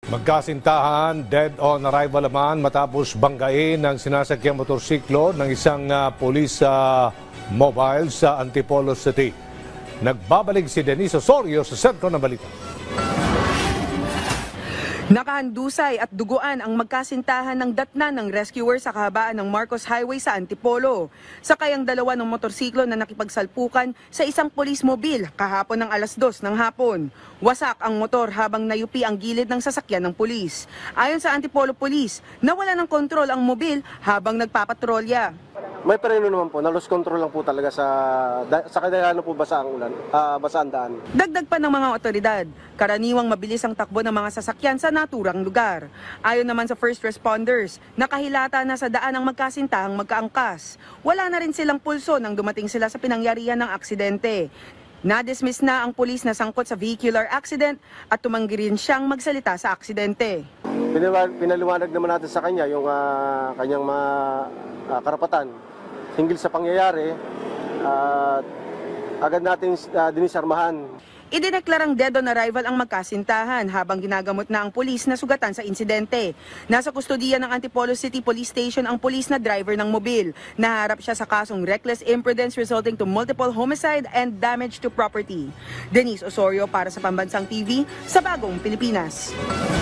Magkasintahan, dead on arrival naman matapos banggain ng sinasakyang motorsiklo ng isang police mobile sa Antipolo City. Nagbabalik si Denise Osorio sa sentro ng balita. Nakahandusay at duguan ang magkasintahan ng datnan ng rescuer sa kahabaan ng Marcos Highway sa Antipolo. Sakay ang dalawa ng motorsiklo na nakipagsalpukan sa isang police mobile kahapon ng 2:00 ng hapon. Wasak ang motor habang nayupi ang gilid ng sasakyan ng pulis. Ayon sa Antipolo Police, nawala ng kontrol ang mobil habang nagpapatrolya. May preno naman po, na-lost control lang po talaga sa kadahilan po basa ang ulan, basa ang daan. Dagdag pa ng mga otoridad, karaniwang mabilis ang takbo ng mga sasakyan sa naturang lugar. Ayon naman sa first responders, nakahilata na sa daan ang magkasintahang magkaangkas. Wala na rin silang pulso nang dumating sila sa pinangyarihan ng aksidente. Na-dismiss na ang pulis na sangkot sa vehicular accident at tumanggi rin siyang magsalita sa aksidente. Pinaliwanag naman natin sa kanya yung kanyang mga karapatan hinggil sa pangyayari at agad natin dinisarmahan. Idineklarang dead on arrival ang magkasintahan habang ginagamot na ang pulis na sugatan sa insidente. Nasa kustodiya ng Antipolo City Police Station ang pulis na driver ng mobil. Naharap siya sa kasong reckless imprudence resulting to multiple homicide and damage to property. Denise Osorio para sa Pambansang TV sa Bagong Pilipinas.